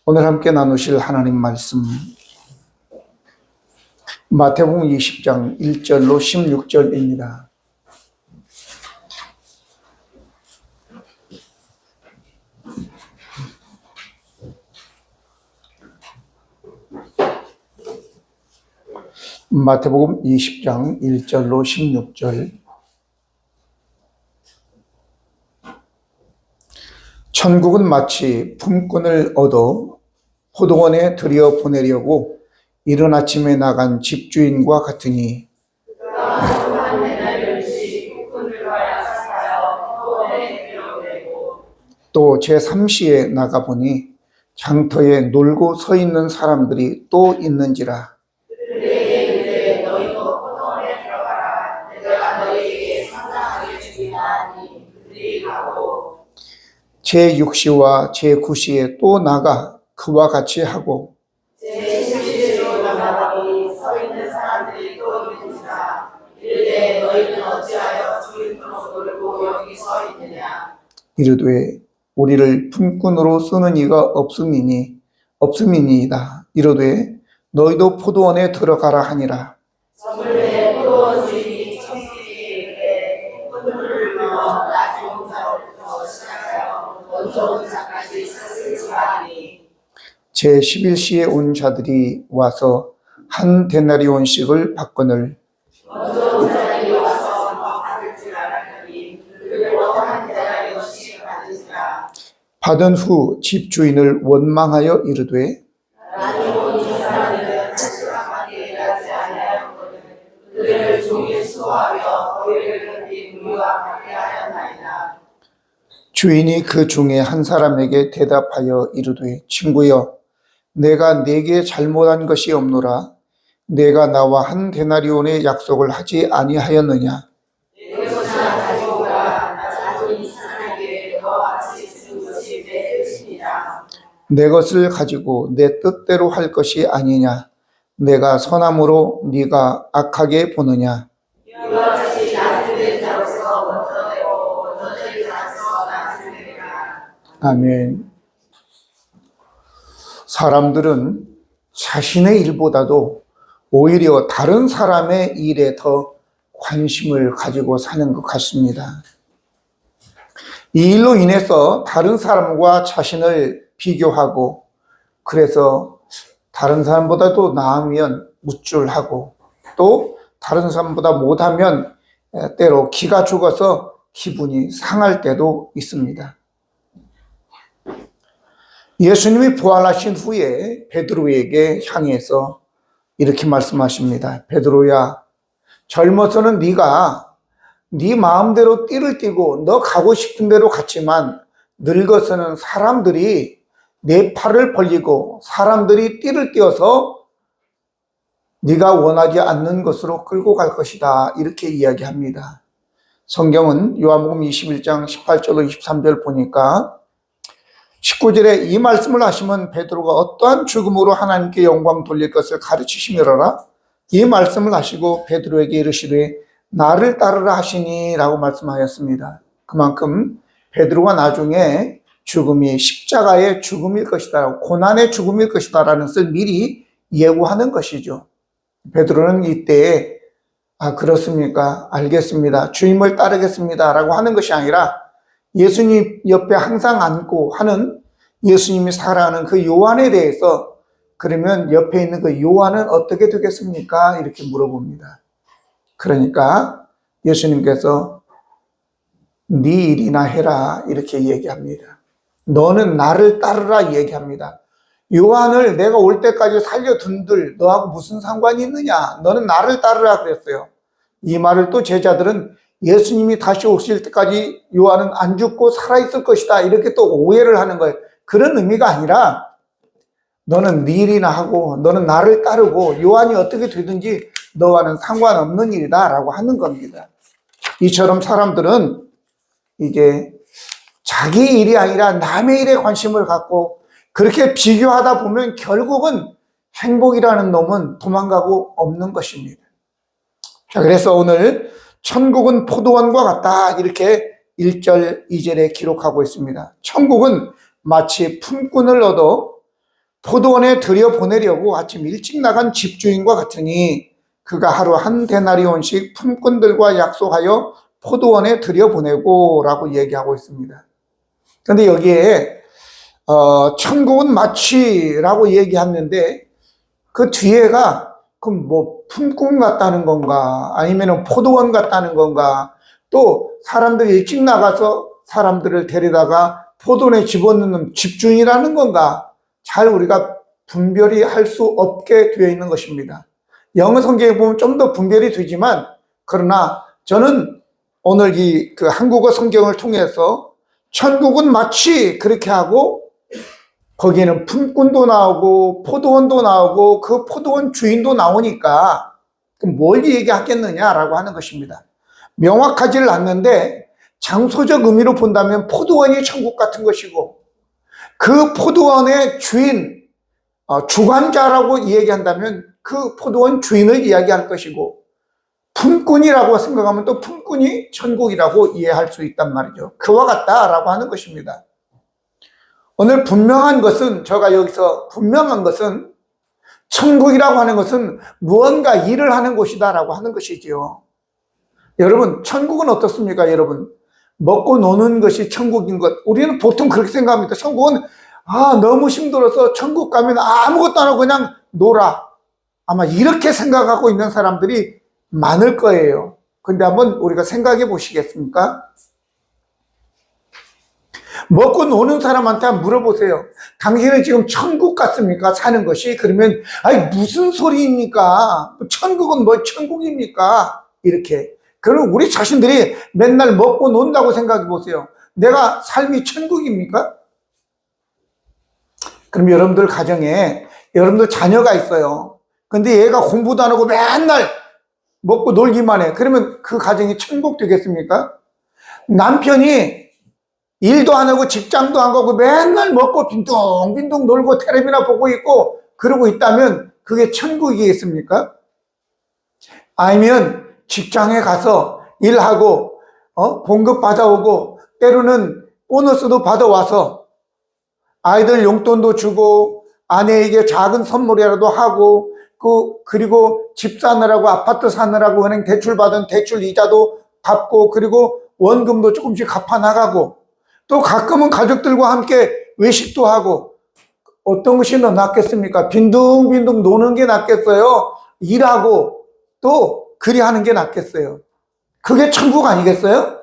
오늘 함께 나누실 하나님 말씀 마태복음 20장 1절로 16절입니다. 마태복음 20장 1절로 16절. 천국은 마치 품꾼을 얻어 포도원에 들여보내려고 이른 아침에 나간 집주인과 같으니 또 제3시에 나가보니 장터에 놀고 서 있는 사람들이 또 있는지라. 제6시와 제9시에 또 나가 그와 같이 하고 제11시로 나가보니 서 있는 사람들이 또 있는지라. 이르되 너희는 어찌하여 주인으로 놀고 여기 서 있느냐. 이르되 우리를 품꾼으로 쓰는 이가 없음이니이다. 이르되 너희도 포도원에 들어가라 하니라. 저물에 포도원 주인이 청들이 이르되 품꾼을 불러 나 좋은 자로부터 시작하여 더 좋은 자까지 있었을지라 하니 제11시에 온 자들이 와서 한 데나리온씩을 받거늘 먼저 온 자들이 와서 더 받을 줄 알았더니 그들도 한 데나리온씩 받으시라. 받은 후 집주인을 원망하여 이르되 나는 온 이 사람들은 한 시간밖에 일하지 아니하였거든 그들을 종일 수고하며 더위를 견디 무리와 같게 하였나이다. 주인이 그 중에 한 사람에게 대답하여 이르되 친구여 내가 네게 잘못한 것이 없노라. 내가 나와 한 데나리온의 약속을 하지 아니하였느냐. 내 것을 가지고 내 뜻대로 할 것이 아니냐. 내가 선함으로 네가 악하게 보느냐. 아멘. 사람들은 자신의 일보다도 오히려 다른 사람의 일에 더 관심을 가지고 사는 것 같습니다. 이 일로 인해서 다른 사람과 자신을 비교하고 그래서 다른 사람보다도 나으면 우쭐하고 또 다른 사람보다 못하면 때로 기가 죽어서 기분이 상할 때도 있습니다. 예수님이 부활하신 후에 베드로에게 향해서 이렇게 말씀하십니다. 베드로야, 젊어서는 네가 네 마음대로 띠를 띠고 너 가고 싶은 대로 갔지만 늙어서는 사람들이 내 팔을 벌리고 사람들이 띠를 띄어서 네가 원하지 않는 것으로 끌고 갈 것이다. 이렇게 이야기합니다. 성경은 요한복음 21장 18절로 23절 보니까 19절에 이 말씀을 하시면 베드로가 어떠한 죽음으로 하나님께 영광 돌릴 것을 가르치시며라. 이 말씀을 하시고 베드로에게 이르시되 나를 따르라 하시니 라고 말씀하였습니다. 그만큼 베드로가 나중에 죽음이 십자가의 죽음일 것이다, 고난의 죽음일 것이다 라는 것을 미리 예고하는 것이죠. 베드로는 이때에 그렇습니까? 알겠습니다. 주님을 따르겠습니다 라고 하는 것이 아니라 예수님 옆에 항상 앉고 하는 예수님이 사랑하는 그 요한에 대해서 그러면 옆에 있는 그 요한은 어떻게 되겠습니까? 이렇게 물어봅니다. 그러니까 예수님께서 네 일이나 해라 이렇게 얘기합니다. 너는 나를 따르라 얘기합니다. 요한을 내가 올 때까지 살려둔들 너하고 무슨 상관이 있느냐? 너는 나를 따르라 그랬어요. 이 말을 또 제자들은 예수님이 다시 오실 때까지 요한은 안 죽고 살아있을 것이다 이렇게 또 오해를 하는 거예요. 그런 의미가 아니라 너는 네 일이나 하고 너는 나를 따르고 요한이 어떻게 되든지 너와는 상관없는 일이다 라고 하는 겁니다. 이처럼 사람들은 이제 자기 일이 아니라 남의 일에 관심을 갖고 그렇게 비교하다 보면 결국은 행복이라는 놈은 도망가고 없는 것입니다. 자, 그래서 오늘 천국은 포도원과 같다 이렇게 1절 2절에 기록하고 있습니다. 천국은 마치 품꾼을 얻어 포도원에 들여보내려고 아침 일찍 나간 집주인과 같으니 그가 하루 한 데나리온씩 품꾼들과 약속하여 포도원에 들여보내고 라고 얘기하고 있습니다. 그런데 여기에 천국은 마치라고 얘기했는데 그 뒤에가 그럼 뭐 품꾼 같다는 건가 아니면 포도원 같다는 건가 또 사람들이 일찍 나가서 사람들을 데려다가 포도원에 집어넣는 집주인이라는 건가 잘 우리가 분별이 할 수 없게 되어 있는 것입니다. 영어 성경에 보면 좀 더 분별이 되지만 그러나 저는 오늘 이 한국어 성경을 통해서 천국은 마치 그렇게 하고 거기에는 품꾼도 나오고 포도원도 나오고 그 포도원 주인도 나오니까 그럼 뭘 얘기하겠느냐라고 하는 것입니다. 명확하지를 않는데 장소적 의미로 본다면 포도원이 천국 같은 것이고 그 포도원의 주인, 주관자라고 얘기한다면 그 포도원 주인을 이야기할 것이고 품꾼이라고 생각하면 또 품꾼이 천국이라고 이해할 수 있단 말이죠. 그와 같다라고 하는 것입니다. 오늘 분명한 것은 제가 여기서 분명한 것은 천국이라고 하는 것은 무언가 일을 하는 곳이다라고 하는 것이지요. 여러분 천국은 어떻습니까? 여러분 먹고 노는 것이 천국인 것 우리는 보통 그렇게 생각합니다. 천국은 너무 힘들어서 천국 가면 아무것도 안 하고 그냥 놀아. 아마 이렇게 생각하고 있는 사람들이 많을 거예요. 근데 한번 우리가 생각해 보시겠습니까? 먹고 노는 사람한테 한번 물어보세요. 당신은 지금 천국 같습니까? 사는 것이? 그러면 무슨 소리입니까? 천국은 뭐 천국입니까? 이렇게. 그럼 우리 자신들이 맨날 먹고 논다고 생각해 보세요. 내가 삶이 천국입니까? 그럼 여러분들 가정에 여러분들 자녀가 있어요. 근데 얘가 공부도 안 하고 맨날 먹고 놀기만 해. 그러면 그 가정이 천국 되겠습니까? 남편이 일도 안 하고 직장도 안 가고 맨날 먹고 빈둥빈둥 놀고 텔레비나 보고 있고 그러고 있다면 그게 천국이겠습니까? 아니면 직장에 가서 일하고 봉급 받아오고 때로는 보너스도 받아와서 아이들 용돈도 주고 아내에게 작은 선물이라도 하고 그리고 집 사느라고 아파트 사느라고 은행 대출 받은 대출 이자도 갚고 그리고 원금도 조금씩 갚아나가고 또 가끔은 가족들과 함께 외식도 하고 어떤 것이 더 낫겠습니까? 빈둥빈둥 노는 게 낫겠어요? 일하고 또 그리 하는 게 낫겠어요? 그게 천국 아니겠어요?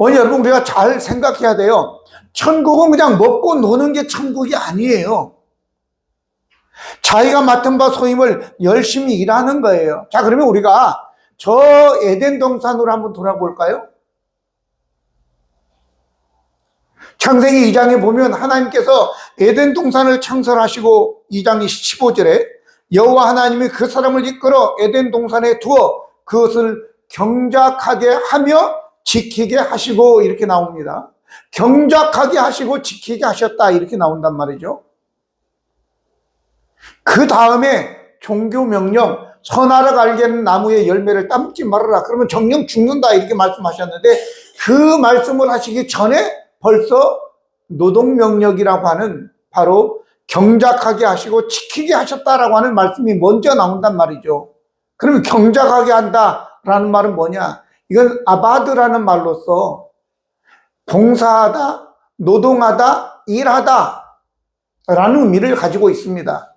여러분 우리가 잘 생각해야 돼요. 천국은 그냥 먹고 노는 게 천국이 아니에요. 자기가 맡은 바 소임을 열심히 일하는 거예요. 자, 그러면 우리가 저 에덴 동산으로 한번 돌아볼까요? 창세기 2장에 보면 하나님께서 에덴 동산을 창설하시고 2장 15절에 여호와 하나님이 그 사람을 이끌어 에덴 동산에 두어 그것을 경작하게 하며 지키게 하시고 이렇게 나옵니다. 경작하게 하시고 지키게 하셨다 이렇게 나온단 말이죠. 그 다음에 종교 명령 선악을 알게는 나무의 열매를 따먹지 말아라. 그러면 정령 죽는다 이렇게 말씀하셨는데 그 말씀을 하시기 전에 벌써 노동명령이라고 하는 바로 경작하게 하시고 지키게 하셨다라고 하는 말씀이 먼저 나온단 말이죠. 그러면 경작하게 한다라는 말은 뭐냐? 이건 아바드라는 말로서 봉사하다, 노동하다, 일하다 라는 의미를 가지고 있습니다.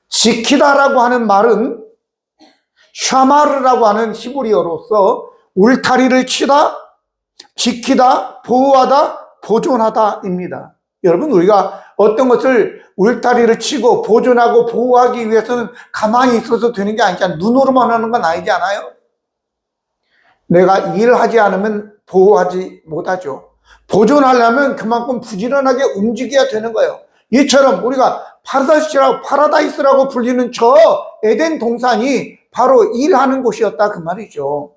지키다라고 하는 말은 샤마르라고 하는 히브리어로서 울타리를 치다, 지키다, 보호하다, 보존하다입니다. 여러분 우리가 어떤 것을 울타리를 치고 보존하고 보호하기 위해서는 가만히 있어서 되는 게 아니잖아요. 눈으로만 하는 건 아니지 않아요? 내가 일하지 않으면 보호하지 못하죠. 보존하려면 그만큼 부지런하게 움직여야 되는 거예요. 이처럼 우리가 파라다이스라고 불리는 저 에덴 동산이 바로 일하는 곳이었다 그 말이죠.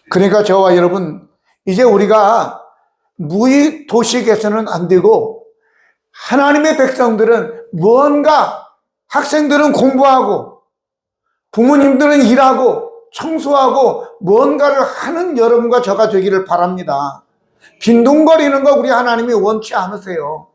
그러니까 저와 여러분 이제 우리가 무의 도식에서는 안 되고 하나님의 백성들은 무언가 학생들은 공부하고 부모님들은 일하고 청소하고 무언가를 하는 여러분과 저가 되기를 바랍니다. 빈둥거리는 거 우리 하나님이 원치 않으세요.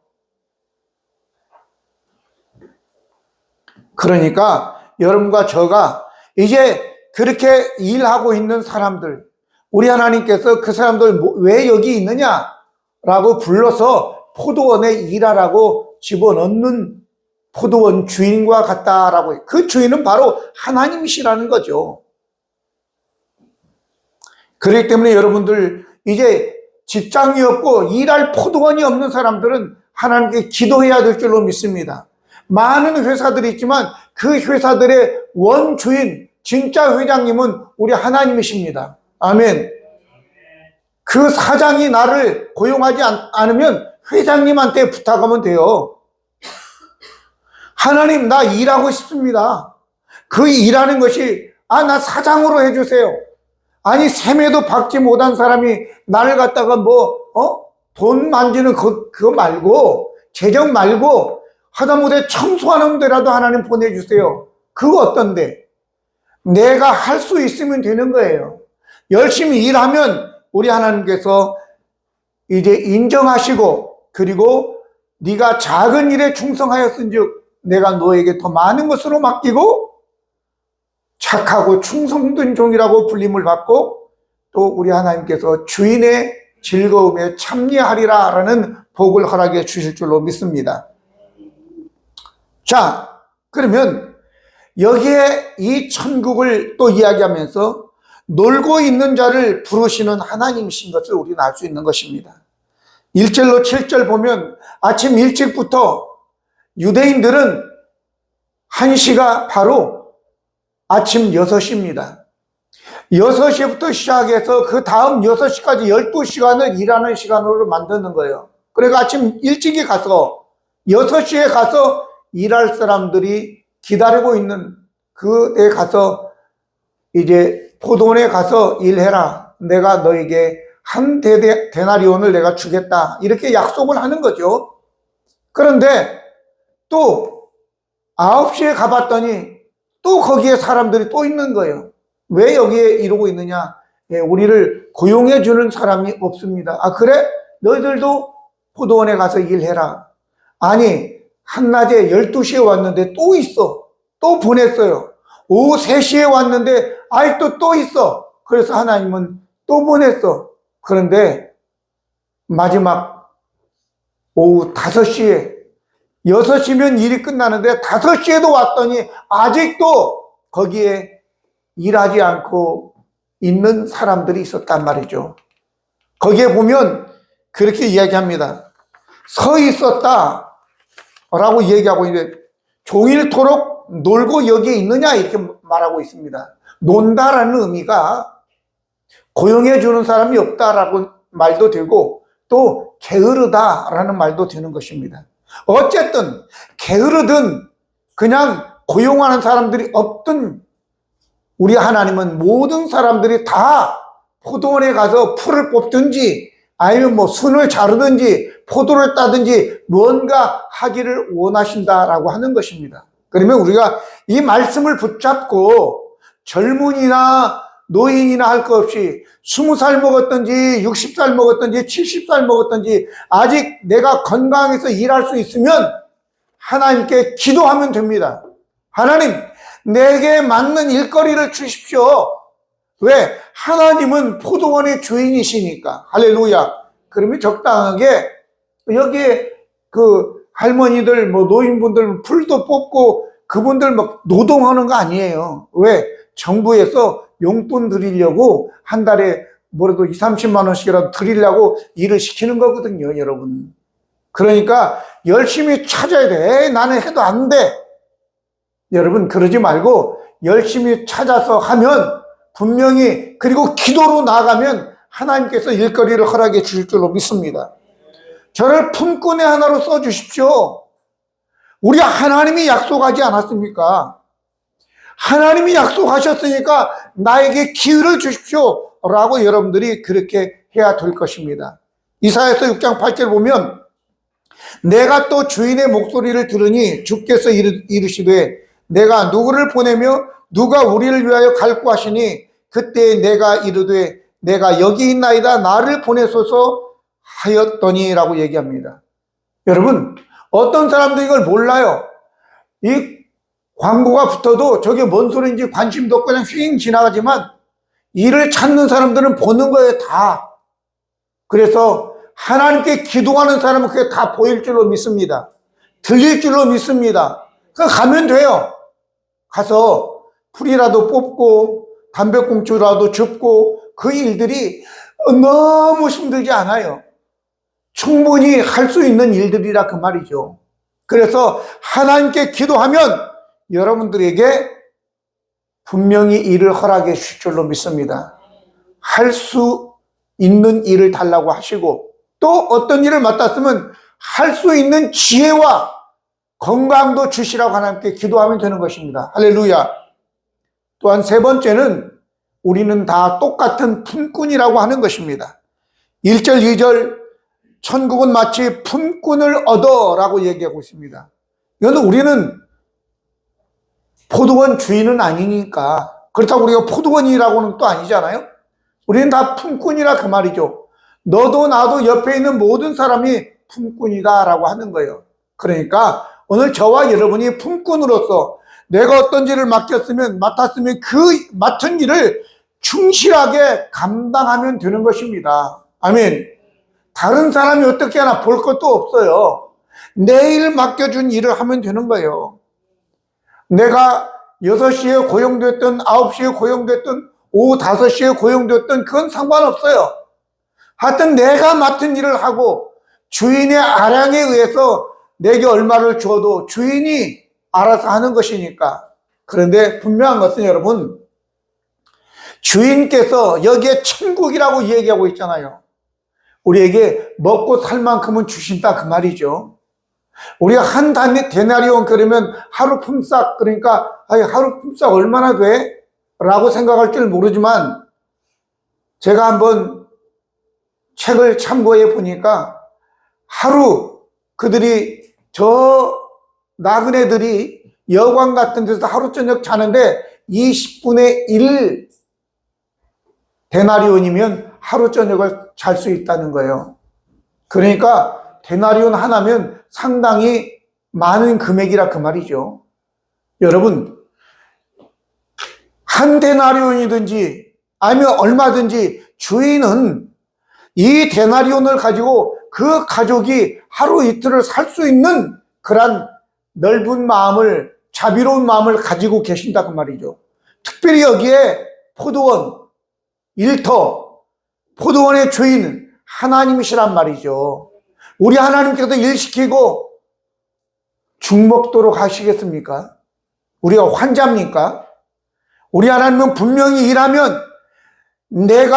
그러니까 여러분과 저가 이제 그렇게 일하고 있는 사람들, 우리 하나님께서 그 사람들 왜 여기 있느냐라고 불러서 포도원에 일하라고 집어넣는 포도원 주인과 같다라고 해요. 그 주인은 바로 하나님이시라는 거죠. 그렇기 때문에 여러분들 이제 직장이 없고 일할 포도원이 없는 사람들은 하나님께 기도해야 될 줄로 믿습니다. 많은 회사들이 있지만 그 회사들의 원주인, 진짜 회장님은 우리 하나님이십니다. 아멘. 그 사장이 나를 고용하지 않으면 회장님한테 부탁하면 돼요. 하나님, 나 일하고 싶습니다. 그 일하는 것이 나 사장으로 해주세요. 아니 세매도 받지 못한 사람이 나를 갖다가 돈 만지는 그거 말고, 재정 말고 하다못해 청소하는 데라도 하나님 보내주세요. 그거 어떤데? 내가 할 수 있으면 되는 거예요. 열심히 일하면 우리 하나님께서 이제 인정하시고, 그리고 네가 작은 일에 충성하였은즉 내가 너에게 더 많은 것으로 맡기고 착하고 충성된 종이라고 불림을 받고 또 우리 하나님께서 주인의 즐거움에 참여하리라 라는 복을 허락해 주실 줄로 믿습니다. 자, 그러면 여기에 이 천국을 또 이야기하면서 놀고 있는 자를 부르시는 하나님이신 것을 우리는 알 수 있는 것입니다. 1절로 7절 보면 아침 일찍부터 유대인들은 1시가 바로 아침 6시입니다. 6시부터 시작해서 그 다음 6시까지 12시간을 일하는 시간으로 만드는 거예요. 그러니까 아침 일찍이 가서 6시에 가서 일할 사람들이 기다리고 있는 그에 가서 이제 포도원에 가서 일해라. 내가 너에게 한 데나리온을 내가 주겠다. 이렇게 약속을 하는 거죠. 그런데 또 9시에 가봤더니 또 거기에 사람들이 또 있는 거예요. 왜 여기에 이러고 있느냐? 우리를 고용해 주는 사람이 없습니다. 그래? 너희들도 포도원에 가서 일해라. 아니, 한낮에 12시에 왔는데 또 있어. 또 보냈어요. 오후 3시에 왔는데 아직도 또 있어. 그래서 하나님은 또 보냈어. 그런데 마지막 오후 5시에 6시면 일이 끝나는데 5시에도 왔더니 아직도 거기에 일하지 않고 있는 사람들이 있었단 말이죠. 거기에 보면 그렇게 이야기합니다. 서 있었다 라고 얘기하고 있는데 종일토록 놀고 여기에 있느냐 이렇게 말하고 있습니다. 논다라는 의미가 고용해 주는 사람이 없다라고 말도 되고 또 게으르다라는 말도 되는 것입니다. 어쨌든 게으르든 그냥 고용하는 사람들이 없든 우리 하나님은 모든 사람들이 다 포도원에 가서 풀을 뽑든지 아니면 순을 자르든지 포도를 따든지 무언가 하기를 원하신다라고 하는 것입니다. 그러면 우리가 이 말씀을 붙잡고 젊은이나 노인이나 할 것 없이 20살 먹었든지 60살 먹었든지 70살 먹었든지 아직 내가 건강해서 일할 수 있으면 하나님께 기도하면 됩니다. 하나님, 내게 맞는 일거리를 주십시오. 왜? 하나님은 포도원의 주인이시니까. 할렐루야. 그러면 적당하게 여기에 그 할머니들 노인분들 풀도 뽑고 그분들 막 노동하는 거 아니에요. 왜? 정부에서 용돈 드리려고 한 달에 뭐라도 20-30만 원씩이라도 드리려고 일을 시키는 거거든요, 여러분. 그러니까 열심히 찾아야 돼. 나는 해도 안 돼. 여러분, 그러지 말고 열심히 찾아서 하면 분명히, 그리고 기도로 나아가면 하나님께서 일거리를 허락해 주실 줄로 믿습니다. 저를 품꾼의 하나로 써주십시오. 우리 하나님이 약속하지 않았습니까? 하나님이 약속하셨으니까 나에게 기회를 주십시오 라고 여러분들이 그렇게 해야 될 것입니다. 이사야서 6장 8절 보면 내가 또 주인의 목소리를 들으니 주께서 이르시되 내가 누구를 보내며 누가 우리를 위하여 갈구 하시니 그때 내가 이르되 내가 여기 있나이다 나를 보내소서 하였더니 라고 얘기합니다. 여러분, 어떤 사람들이 이걸 몰라요. 이 광고가 붙어도 저게 뭔 소리인지 관심도 없고 그냥 휙 지나가지만 일을 찾는 사람들은 보는 거예요, 다. 그래서 하나님께 기도하는 사람은 그게 다 보일 줄로 믿습니다. 들릴 줄로 믿습니다. 그냥 가면 돼요. 가서 풀이라도 뽑고 담배꽁초라도 줍고 그 일들이 너무 힘들지 않아요. 충분히 할 수 있는 일들이라 그 말이죠. 그래서 하나님께 기도하면 여러분들에게 분명히 일을 허락해 주실 줄로 믿습니다. 할 수 있는 일을 달라고 하시고 또 어떤 일을 맡았으면 할 수 있는 지혜와 건강도 주시라고 하나님께 기도하면 되는 것입니다. 할렐루야. 또한 세 번째는 우리는 다 똑같은 품꾼이라고 하는 것입니다. 1절, 2절 천국은 마치 품꾼을 얻어라고 얘기하고 있습니다. 이건 우리는 포도원 주인은 아니니까 그렇다고 우리가 포도원이라고는 또 아니잖아요. 우리는 다 품꾼이라 그 말이죠. 너도 나도 옆에 있는 모든 사람이 품꾼이다 라고 하는 거예요. 그러니까 오늘 저와 여러분이 품꾼으로서 내가 어떤 일을 맡았으면 그 맡은 일을 충실하게 감당하면 되는 것입니다. 아멘. 다른 사람이 어떻게 하나 볼 것도 없어요. 내일 맡겨준 일을 하면 되는 거예요. 내가 6시에 고용됐든 9시에 고용됐든 오후 5시에 고용됐든 그건 상관없어요. 하여튼 내가 맡은 일을 하고 주인의 아량에 의해서 내게 얼마를 줘도 주인이 알아서 하는 것이니까. 그런데 분명한 것은 여러분, 주인께서 여기에 천국이라고 얘기하고 있잖아요. 우리에게 먹고 살 만큼은 주신다 그 말이죠. 우리가 한 데나리온 그러면 하루 품삯, 그러니까 하루 품삯 얼마나 돼? 라고 생각할 줄 모르지만 제가 한번 책을 참고해 보니까 하루 그들이 저 나그네들이 여관 같은 데서 하루 저녁 자는데 20분의 1 데나리온이면 하루 저녁을 잘 수 있다는 거예요. 그러니까 데나리온 하나면 상당히 많은 금액이라 그 말이죠. 여러분, 한 데나리온이든지 아니면 얼마든지 주인은 이 데나리온을 가지고 그 가족이 하루 이틀을 살 수 있는 그런 넓은 마음을, 자비로운 마음을 가지고 계신다 그 말이죠. 특별히 여기에 포도원, 일터, 포도원의 주인은 하나님이시란 말이죠. 우리 하나님께서 일 시키고 죽 먹도록 하시겠습니까? 우리가 환자입니까? 우리 하나님은 분명히 일하면 내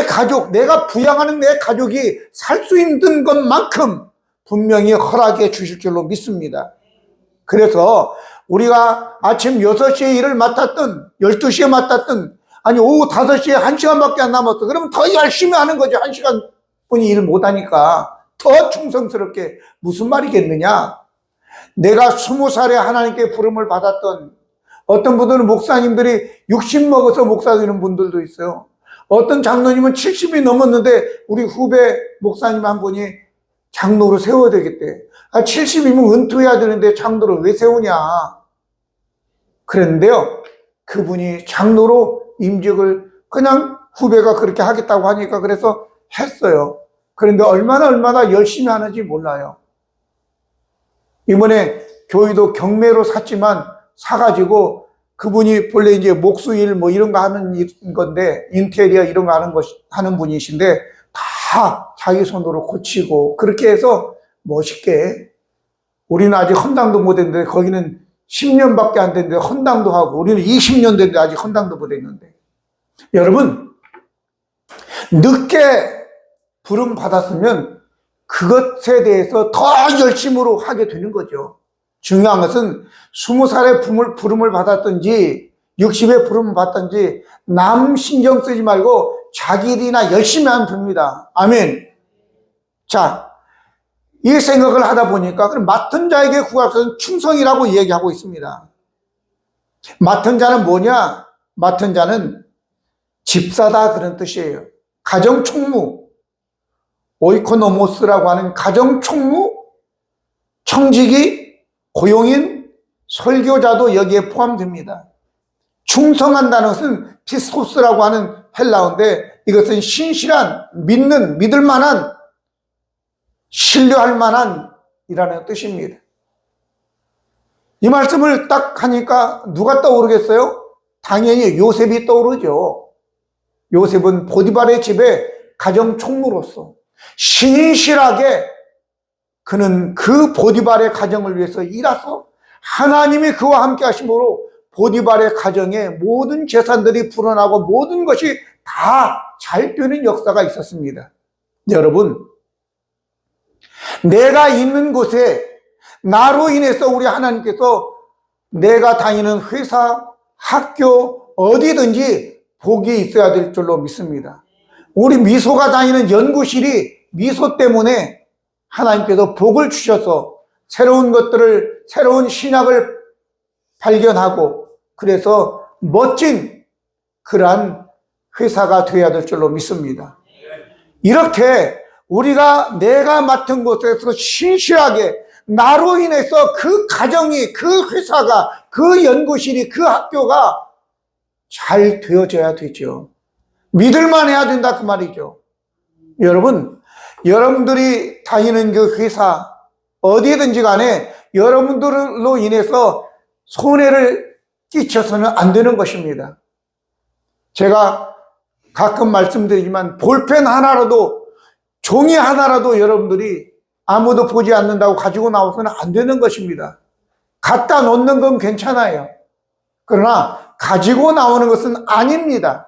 가족, 내가 부양하는 내 가족이 살 수 있는 것만큼 분명히 허락해 주실 줄로 믿습니다. 그래서 우리가 아침 6시에 일을 맡았든 12시에 맡았든 아니 오후 5시에 1시간밖에 안 남았어. 그러면 더 열심히 하는 거죠. 1시간뿐이 일 못하니까 더 충성스럽게. 무슨 말이겠느냐. 내가 20살에 하나님께 부름을 받았던, 어떤 분들은 목사님들이 60 먹어서 목사 되는 분들도 있어요. 어떤 장로님은 70이 넘었는데 우리 후배 목사님 한 분이 장로로 세워야 되겠대. 70이면 은퇴해야 되는데 장로를 왜 세우냐. 그랬는데요, 그분이 장로로 임직을 그냥 후배가 그렇게 하겠다고 하니까 그래서 했어요. 그런데 얼마나 열심히 하는지 몰라요. 이번에 교회도 경매로 샀지만 사가지고 그분이 본래 이제 목수일 뭐 이런 거 하는 건데, 인테리어 이런 거 하는 분이신데 다 자기 손으로 고치고 그렇게 해서 멋있게. 우리는 아직 헌당도 못 했는데 거기는 10년밖에 안 됐는데 헌당도 하고, 우리는 20년 됐는데 아직 헌당도 못 했는데. 여러분, 늦게 부름 받았으면 그것에 대해서 더 열심으로 하게 되는 거죠. 중요한 것은 20살에 부름을 받았든지 60에 부름을 받든지 남 신경 쓰지 말고 자기 일이나 열심히 하면 됩니다. 아멘. 자, 이 생각을 하다 보니까 그럼 맡은 자에게 구할 것은 충성이라고 얘기하고 있습니다. 맡은 자는 뭐냐? 맡은 자는 집사다 그런 뜻이에요. 가정총무, 오이코노모스라고 하는 가정총무, 청지기, 고용인, 설교자도 여기에 포함됩니다. 충성한다는 것은 피스토스라고 하는 헬라어인데 이것은 신실한, 믿을 만한, 신뢰할 만한 이라는 뜻입니다. 이 말씀을 딱 하니까 누가 떠오르겠어요? 당연히 요셉이 떠오르죠. 요셉은 보디발의 집에 가정 총무로서 신실하게 그는 그 보디발의 가정을 위해서 일해서 하나님이 그와 함께 하심으로 보디발의 가정에 모든 재산들이 불어나고 모든 것이 다 잘 되는 역사가 있었습니다. 여러분, 내가 있는 곳에 나로 인해서 우리 하나님께서 내가 다니는 회사, 학교, 어디든지 복이 있어야 될 줄로 믿습니다. 우리 미소가 다니는 연구실이 미소 때문에 하나님께서 복을 주셔서 새로운 것들을, 새로운 신학을 발견하고 그래서 멋진 그러한 회사가 되어야 될 줄로 믿습니다. 이렇게 우리가 내가 맡은 곳에서 신실하게 나로 인해서 그 가정이, 그 회사가, 그 연구실이, 그 학교가 잘 되어져야 되죠. 믿을만 해야 된다 그 말이죠. 여러분, 여러분들이 다니는 그 회사 어디든지 간에 여러분들로 인해서 손해를 끼쳐서는 안 되는 것입니다. 제가 가끔 말씀드리지만 볼펜 하나라도, 종이 하나라도 여러분들이 아무도 보지 않는다고 가지고 나와서는 안 되는 것입니다. 갖다 놓는 건 괜찮아요. 그러나 가지고 나오는 것은 아닙니다.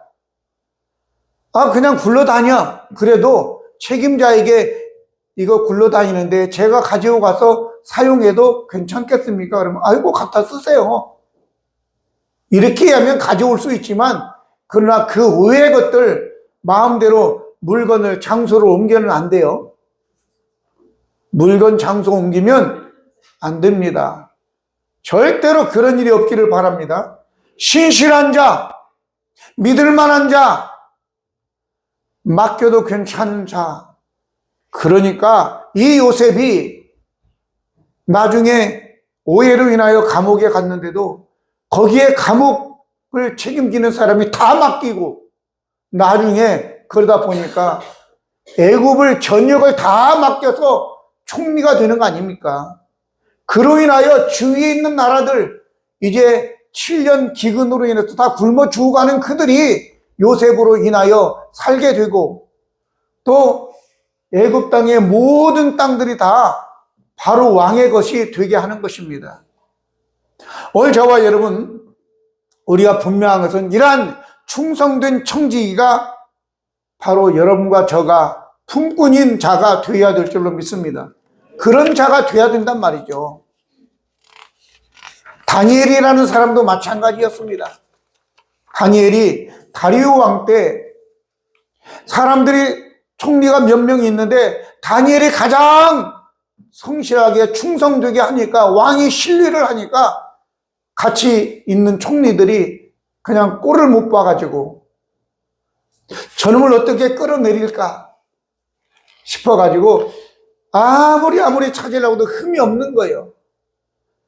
그냥 굴러다녀. 그래도 책임자에게 이거 굴러다니는데 제가 가지고 가서 사용해도 괜찮겠습니까? 그러면 아이고 갖다 쓰세요. 이렇게 하면 가져올 수 있지만 그러나 그 외의 것들 마음대로 물건을 장소로 옮겨는 안 돼요. 물건 장소 옮기면 안 됩니다. 절대로 그런 일이 없기를 바랍니다. 신실한 자, 믿을 만한 자, 맡겨도 괜찮은 자. 그러니까 이 요셉이 나중에 오해로 인하여 감옥에 갔는데도 거기에 감옥을 책임지는 사람이 다 맡기고 나중에 그러다 보니까 애굽을 전역을 다 맡겨서 총리가 되는 거 아닙니까? 그로 인하여 주위에 있는 나라들 이제 7년 기근으로 인해서 다 굶어 죽어가는 그들이 요셉으로 인하여 살게 되고 또 애굽 땅의 모든 땅들이 다 바로 왕의 것이 되게 하는 것입니다. 오늘 저와 여러분 우리가 분명한 것은 이러한 충성된 청지기가 바로 여러분과 저가 품꾼인 자가 되어야 될 줄로 믿습니다. 그런 자가 되어야 된단 말이죠. 다니엘이라는 사람도 마찬가지였습니다. 다니엘이 다리오 왕 때 사람들이 총리가 몇 명이 있는데 다니엘이 가장 성실하게 충성되게 하니까 왕이 신뢰를 하니까 같이 있는 총리들이 그냥 꼴을 못 봐가지고 저놈을 어떻게 끌어내릴까 싶어가지고 아무리 찾으려고도 흠이 없는 거예요.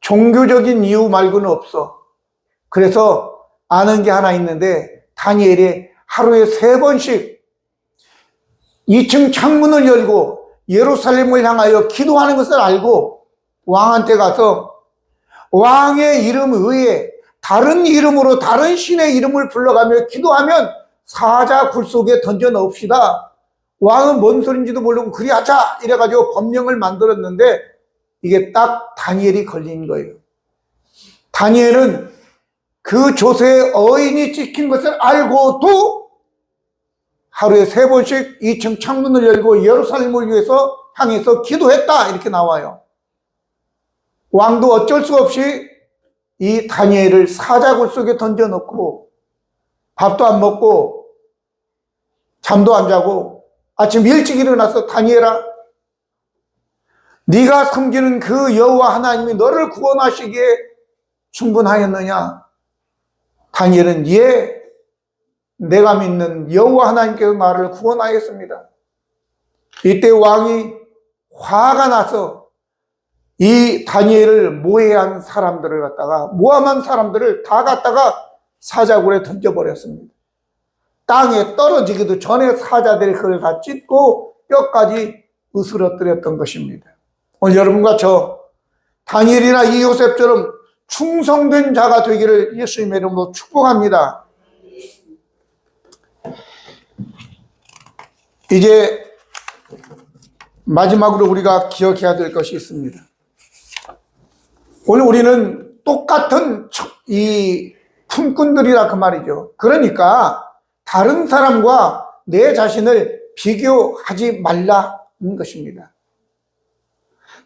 종교적인 이유 말고는 없어. 그래서 아는 게 하나 있는데 다니엘이 하루에 3번씩 2층 창문을 열고 예루살렘을 향하여 기도하는 것을 알고 왕한테 가서 왕의 이름 외에 다른 이름으로 다른 신의 이름을 불러가며 기도하면 사자 굴 속에 던져 넣읍시다. 왕은 뭔 소린지도 모르고 그리하자 이래가지고 법령을 만들었는데 이게 딱 다니엘이 걸린 거예요. 다니엘은 그 조세의 어인이 찍힌 것을 알고도 하루에 3번씩 2층 창문을 열고 예루살렘을 위해서 향해서 기도했다 이렇게 나와요. 왕도 어쩔 수 없이 이 다니엘을 사자굴 속에 던져놓고 밥도 안 먹고 잠도 안 자고 아침 일찍 일어나서 다니엘아 네가 섬기는 그 여호와 하나님이 너를 구원하시기에 충분하였느냐? 다니엘은 예, 내가 믿는 여호와 하나님께서 나를 구원하였습니다. 이때 왕이 화가 나서 이 다니엘을 모해한 사람들을 갖다가, 모함한 사람들을 다 갖다가 사자굴에 던져버렸습니다. 땅에 떨어지기도 전에 사자들이 그걸 다 찢고 뼈까지 으스러뜨렸던 것입니다. 오늘 여러분과 저 다니엘이나 이 요셉처럼 충성된 자가 되기를 예수님의 이름으로 축복합니다. 이제 마지막으로 우리가 기억해야 될 것이 있습니다. 오늘 우리는 똑같은 이 품꾼들이라 그 말이죠. 그러니까 다른 사람과 내 자신을 비교하지 말라는 것입니다.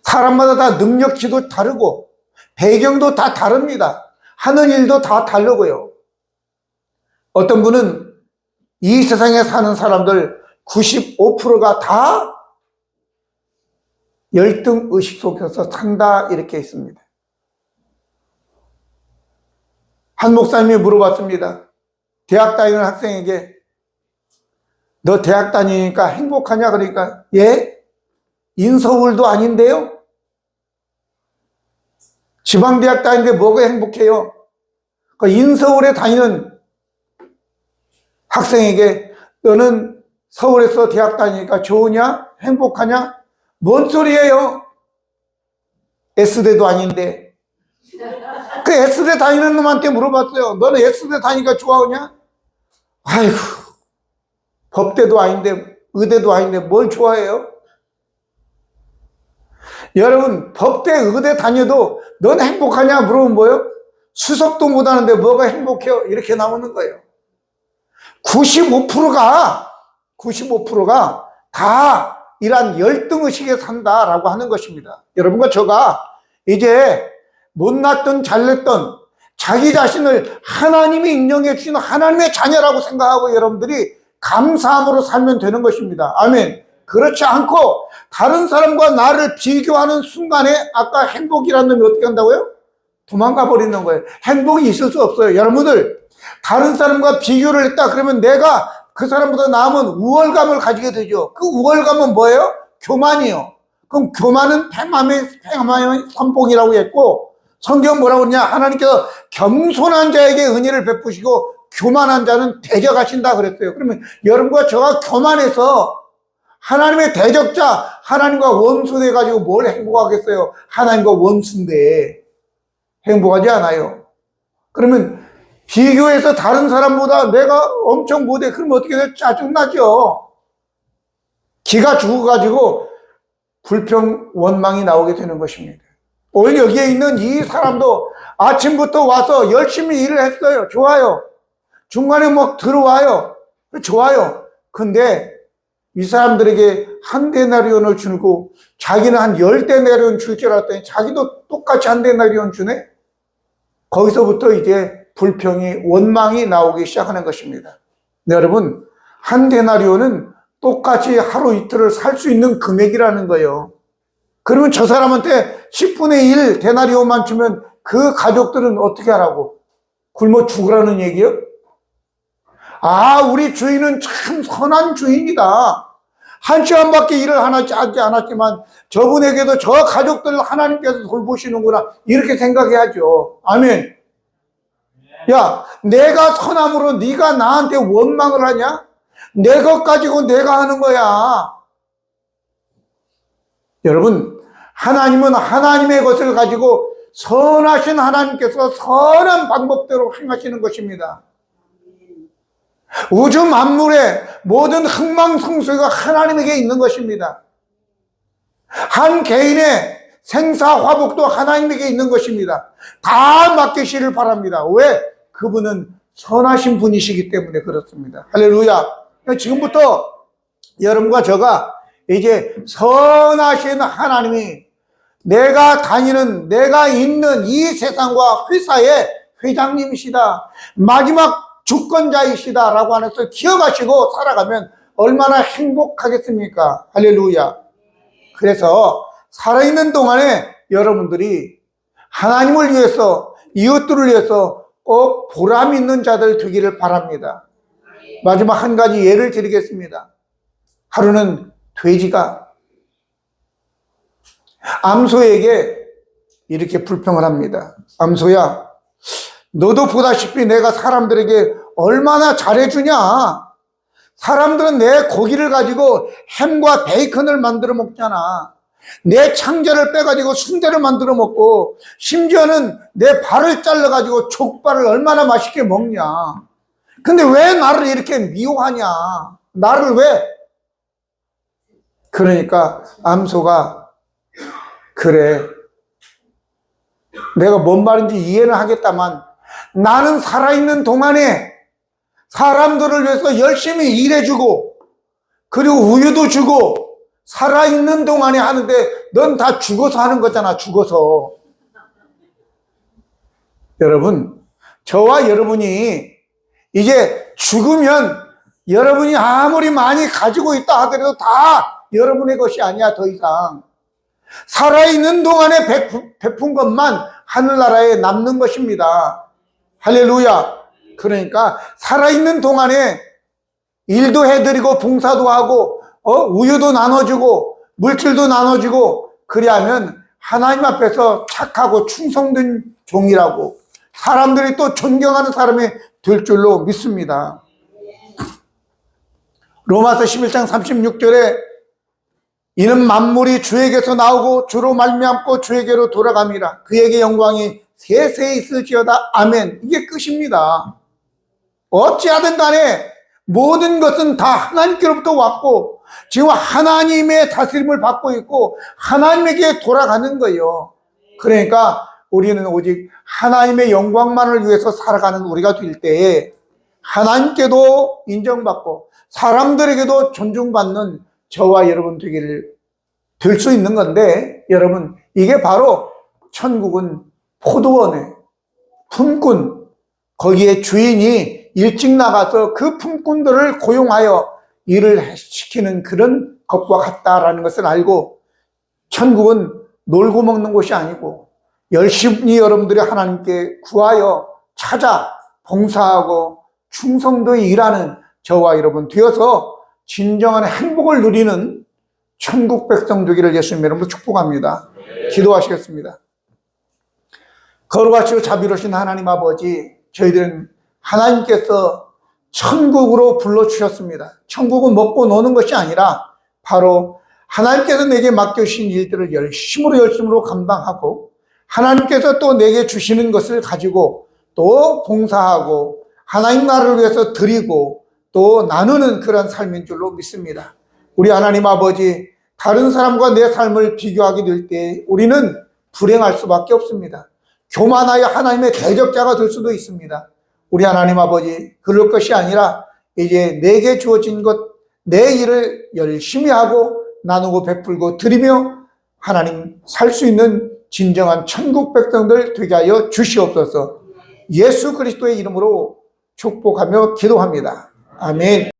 사람마다 다 능력치도 다르고 배경도 다 다릅니다. 하는 일도 다 다르고요. 어떤 분은 이 세상에 사는 사람들 95%가 다 열등의식 속에서 산다 이렇게 있습니다. 한 목사님이 물어봤습니다. 대학 다니는 학생에게 너 대학 다니니까 행복하냐? 그러니까 예? 인서울도 아닌데요? 지방대학 다니는데 뭐가 행복해요? 그 인서울에 다니는 학생에게 너는 서울에서 대학 다니니까 좋으냐? 행복하냐? 뭔 소리예요? S대도 아닌데. 그 S대 다니는 놈한테 물어봤어요. 너는 S대 다니니까 좋아하냐? 아이고, 법대도 아닌데 의대도 아닌데 뭘 좋아해요? 여러분, 법대 의대 다녀도 넌 행복하냐 물어보면 뭐예요? 수석도 못하는데 뭐가 행복해요? 이렇게 나오는 거예요. 95%가 다 이러한 열등의식에 산다라고 하는 것입니다. 여러분과 저가 이제 못났던 잘냈던 자기 자신을 하나님이 인정해 주시는 하나님의 자녀라고 생각하고 여러분들이 감사함으로 살면 되는 것입니다. 아멘. 그렇지 않고 다른 사람과 나를 비교하는 순간에 아까 행복이라는 놈이 어떻게 한다고요? 도망가 버리는 거예요. 행복이 있을 수 없어요. 여러분들, 다른 사람과 비교를 했다 그러면 내가 그 사람보다 나으면 우월감을 가지게 되죠. 그 우월감은 뭐예요? 교만이요. 그럼 교만은 폐마의 선봉이라고 했고, 성경 뭐라고 그러냐? 하나님께서 겸손한 자에게 은혜를 베푸시고 교만한 자는 대적하신다 그랬어요. 그러면 여러분과 저가 교만해서 하나님의 대적자, 하나님과 원수 돼가지고 뭘 행복하겠어요? 하나님과 원수인데 행복하지 않아요. 그러면 비교해서 다른 사람보다 내가 엄청 못해. 그러면 어떻게 돼? 짜증나죠. 기가 죽어가지고 불평, 원망이 나오게 되는 것입니다. 오히려 여기에 있는 이 사람도 아침부터 와서 열심히 일을 했어요. 좋아요. 중간에 뭐 들어와요. 좋아요. 근데 이 사람들에게 한 데나리온을 주고 자기는 한 10데나리온 줄 줄 알았더니 자기도 똑같이 한 데나리온 주네? 거기서부터 이제 불평이, 원망이 나오기 시작하는 것입니다. 네, 여러분, 한 데나리온은 똑같이 하루 이틀을 살 수 있는 금액이라는 거예요. 그러면 저 사람한테 10분의 1 데나리온만 주면 그 가족들은 어떻게 하라고? 굶어 죽으라는 얘기요? 아, 우리 주인은 참 선한 주인이다. 한 시간밖에 일을 하지 않았지만 저분에게도 저 가족들을 하나님께서 돌보시는구나. 이렇게 생각해야죠. 아멘. 야, 내가 선함으로 네가 나한테 원망을 하냐? 내 것 가지고 내가 하는 거야. 여러분, 하나님은 하나님의 것을 가지고 선하신 하나님께서 선한 방법대로 행하시는 것입니다. 우주 만물의 모든 흥망성쇠가 하나님에게 있는 것입니다. 한 개인의 생사화복도 하나님에게 있는 것입니다. 다 맡기시를 바랍니다. 왜? 그분은 선하신 분이시기 때문에 그렇습니다. 할렐루야. 지금부터 여러분과 저가 이제 선하신 하나님이 내가 다니는, 내가 있는 이 세상과 회사의 회장님이시다, 마지막 주권자이시다 라고 하면서 기억하시고 살아가면 얼마나 행복하겠습니까? 할렐루야. 그래서 살아있는 동안에 여러분들이 하나님을 위해서, 이웃들을 위해서 꼭 보람 있는 자들 되기를 바랍니다. 마지막 한 가지 예를 드리겠습니다. 하루는 돼지가 암소에게 이렇게 불평을 합니다. 암소야, 너도 보다시피 내가 사람들에게 얼마나 잘해주냐. 사람들은 내 고기를 가지고 햄과 베이컨을 만들어 먹잖아. 내 창자를 빼가지고 순대를 만들어 먹고, 심지어는 내 발을 잘라가지고 족발을 얼마나 맛있게 먹냐. 근데 왜 나를 이렇게 미워하냐. 나를 왜? 그러니까 암소가, 그래, 내가 뭔 말인지 이해는 하겠다만, 나는 살아있는 동안에 사람들을 위해서 열심히 일해주고, 그리고 우유도 주고, 살아있는 동안에 하는데 넌 다 죽어서 하는 거잖아. 죽어서. 여러분, 저와 여러분이 이제 죽으면 여러분이 아무리 많이 가지고 있다 하더라도 다 여러분의 것이 아니야. 더 이상 살아있는 동안에 베푼 것만 하늘나라에 남는 것입니다. 할렐루야. 그러니까 살아있는 동안에 일도 해드리고 봉사도 하고 우유도 나눠주고 물질도 나눠주고, 그리하면 하나님 앞에서 착하고 충성된 종이라고 사람들이 또 존경하는 사람이 될 줄로 믿습니다. 로마서 11장 36절에 이는 만물이 주에게서 나오고 주로 말미암고 주에게로 돌아갑니다. 그에게 영광이 세세히 있을지어다. 아멘. 이게 끝입니다. 어찌하든 간에 모든 것은 다 하나님께로부터 왔고 지금 하나님의 다스림을 받고 있고 하나님에게 돌아가는 거예요. 그러니까 우리는 오직 하나님의 영광만을 위해서 살아가는 우리가 될 때에 하나님께도 인정받고 사람들에게도 존중받는 저와 여러분 될 수 있는 건데, 여러분, 이게 바로 천국은 포도원의 품꾼, 거기에 주인이 일찍 나가서 그 품꾼들을 고용하여 일을 시키는 그런 것과 같다라는 것을 알고, 천국은 놀고 먹는 곳이 아니고 열심히 여러분들이 하나님께 구하여 찾아 봉사하고 충성도에 일하는 저와 여러분 되어서 진정한 행복을 누리는 천국 백성 되기를 예수님 이름으로 축복합니다. 기도하시겠습니다. 거룩하시고 자비로우신 하나님 아버지, 저희들은 하나님께서 천국으로 불러주셨습니다. 천국은 먹고 노는 것이 아니라 바로 하나님께서 내게 맡겨주신 일들을 열심으로 감당하고 하나님께서 또 내게 주시는 것을 가지고 또 봉사하고 하나님 나라를 위해서 드리고 또 나누는 그런 삶인 줄로 믿습니다. 우리 하나님 아버지, 다른 사람과 내 삶을 비교하게 될 때 우리는 불행할 수밖에 없습니다. 교만하여 하나님의 대적자가 될 수도 있습니다. 우리 하나님 아버지, 그럴 것이 아니라 이제 내게 주어진 것, 내 일을 열심히 하고 나누고 베풀고 드리며 하나님 살 수 있는 진정한 천국 백성들 되게 하여 주시옵소서. 예수 그리스도의 이름으로 축복하며 기도합니다. 아멘.